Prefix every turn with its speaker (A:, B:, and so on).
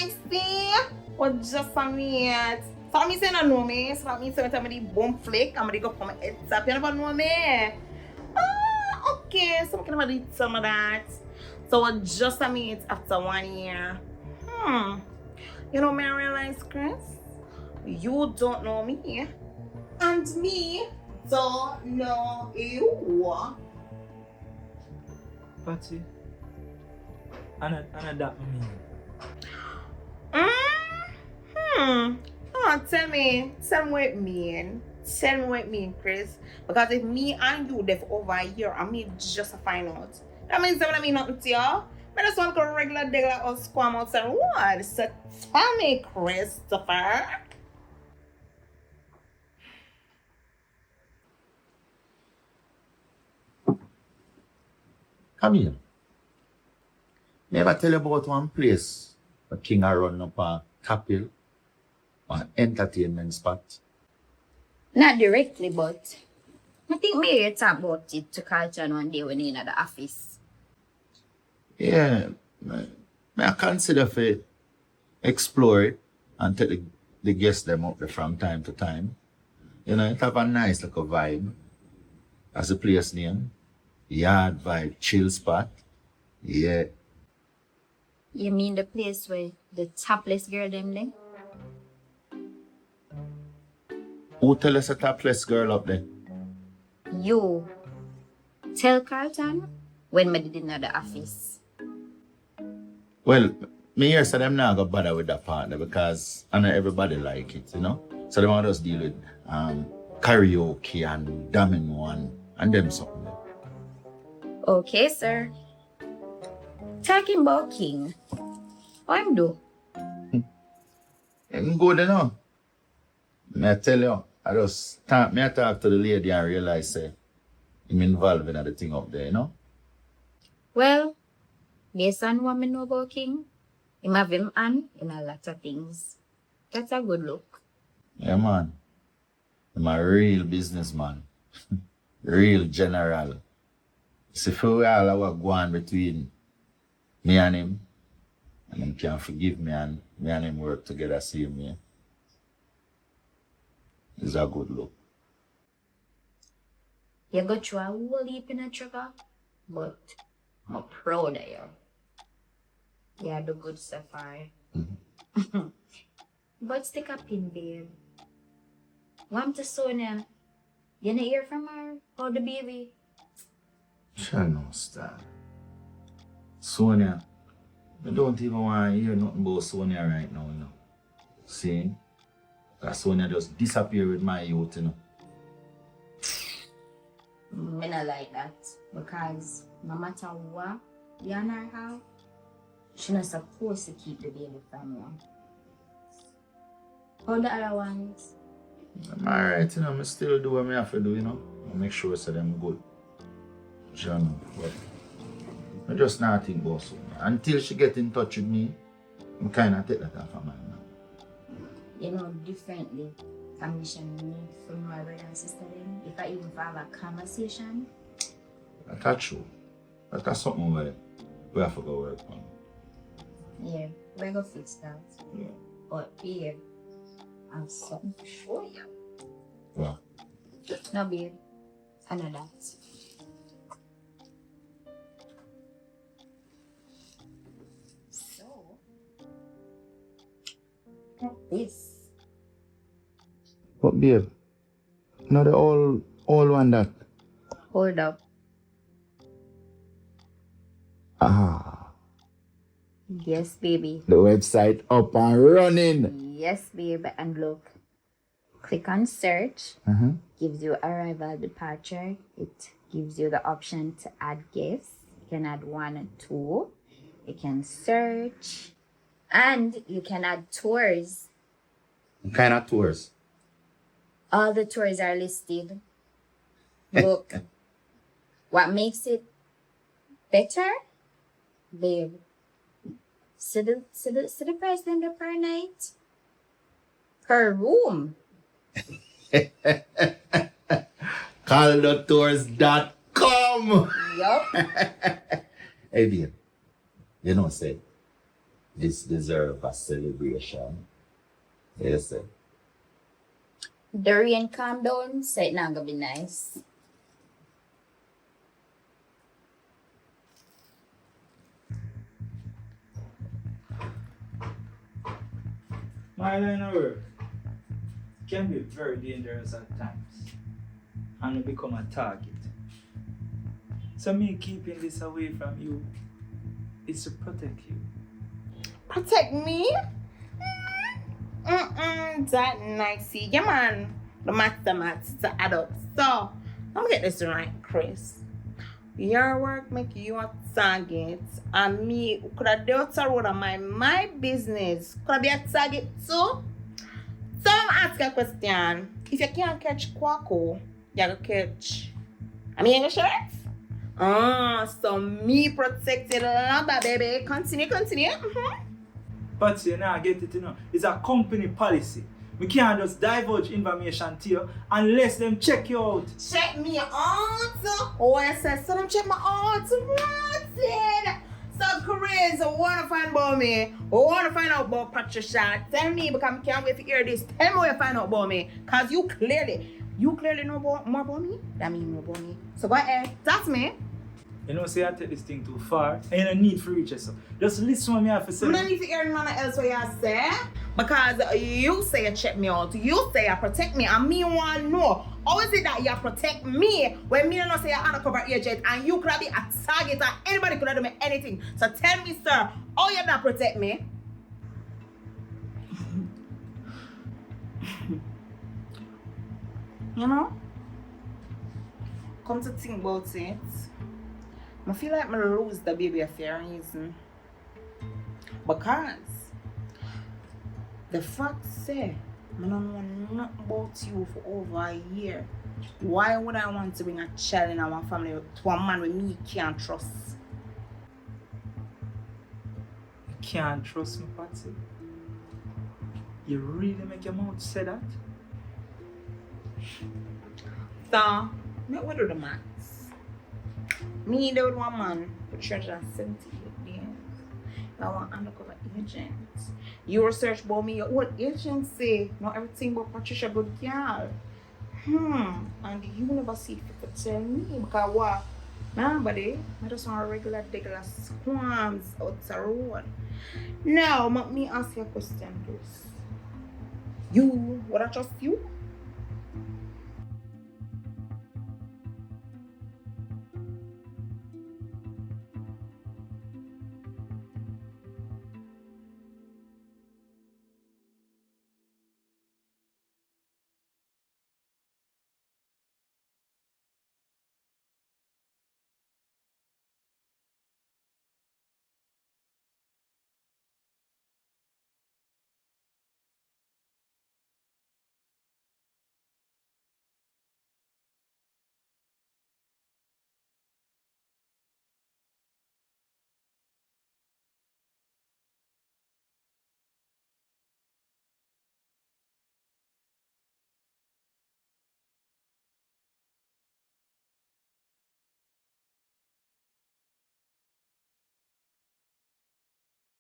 A: see? What just a minute? So me say no know me, so that means that I'm the bum flick, I'm gonna go come heads up, you never know me. Ah, okay, so I'm gonna do some of that. So just a minute after 1 year. You know me I realize, Chris? You don't know me. And me don't know you.
B: Patty, and that mean.
A: Oh, tell me what it mean. Tell me what it mean, Chris. Because if me and you live over a year, I may just find out. That means that mean nothing to you. I just want to go regular day like us squam outside. What? So tell me, Christopher.
C: Come here. Never tell you about one place where King are run up a couple or an entertainment spot.
D: Not directly, but I think maybe you talk about it to Carlton one day when you're in the office.
C: Yeah, I consider for explore it and take the guests them up there from time to time. You know, it have a nice little vibe. As the place name, yard vibe, chill spot. Yeah.
D: You mean the place where the topless girl them there?
C: Who tell us a topless girl up there?
D: You tell Carlton when me did in the office.
C: Well, me here say them not go bother with that partner because I know everybody like it, you know? So them want just deal with karaoke and domino and them something.
D: Okay, sir. Talking about King. What him do?
C: I'm good, you know. I tell you, I talk to the lady and realize say I'm involved in the thing up there, you know?
D: Well, based on what I know about King, him have him on in a lot of things. That's a good look.
C: Yeah, man. I'm a real businessman. Real general. See, for all what go on between me and him can forgive me and him work together same way. It's a good look.
D: You go through a whole heap in a trigger, but I'm proud of you. You do good stuff, alright? But stick a pin, babe. Want to Sonia? You not hear from her? How the baby?
C: Sure no, Star. Sonia, I don't even want to hear nothing about Sonia right now, you know. See? Because Sonia just disappear with my youth, you know.
D: Me not like that. Because no matter what you and her have, she's not supposed to keep the baby from you. All the other ones?
C: I'm alright, you know. I still do what I have to do, you know. I make sure so them good. You know, but I just not think about Sonia. Until she get in touch with me, I kind of take that off of my mind.
D: You know, differently. Commission me from my brother and sister then. If I even have a conversation.
C: That's true. That's something where we have to go work on.
D: Yeah, we're gonna fix that.
C: Yeah.
D: But babe, I have something to show you.
C: What?
D: No, babe. I know that. So, like this.
C: But babe, not the all one that.
D: Hold up.
C: Ah,
D: Yes, baby.
C: the website up and running.
D: Yes, babe. And look, click on search. Gives you arrival, departure. It gives you the option to add gifts. You can add 1 and 2. You can search. And you can add tours.
C: What kind of tours?
D: All the tours are listed. Look, what makes it better, babe? See the price them per night, per room.
C: CaldoTours.com.
D: Yup.
C: Hey babe, you know say this deserve a celebration. Yes, sir.
D: The rain calm down, so it's not gonna be nice.
B: My line of work can be very dangerous at times and you become a target. So me keeping this away from you is to protect you.
A: Protect me? That nice. See, yeah, man. The maths, the adults. So, let me get this right, Chris. Your work make you a target, and me could have dealt road on my business. Could I be a target too? So I'm asking a question. If you can't catch Quaco, you gonna catch. I mean, your shirt? So me protected lover, baby. Continue.
B: But you know, I get it, you know. It's a company policy. We can't just divulge information to you unless them check you out.
A: Check me out. Oh, I said, so them check my out. Martin. So Chris, wanna find about me? Wanna find out about Patricia? Tell me because I can't wait to hear this. Tell me what you find out about me. Cause you clearly know more about me than me know about me. So go ahead. That's me.
B: You know, say I take this thing too far, and you don't need for reach yourself. Just listen what me have to say.
A: I don't need to hear none else what you say. Because you say you check me out, you say you protect me, and me want to know how is it that you protect me when me don't say you're undercover agent and you could be a target and anybody could have done me anything. So tell me, sir, how you not protect me? You know? Come to think about it, I feel like I lose the baby a fair reason. Because the fact say I don't know nothing about you for over a year. Why would I want to bring a child in our family to a man with me can't trust?
B: You can't trust me, Patsy. You really make your mouth say that?
A: So, let me do the maths. Me there with one man for 378 days. I want undercover agent. You research about me, what agent say? Not everything about Patricia good girl. And you never see fit to tell me because what? Nah, buddy, I just want a regular squams out the road. Now, let me ask you a question, Chris. You, would I trust you?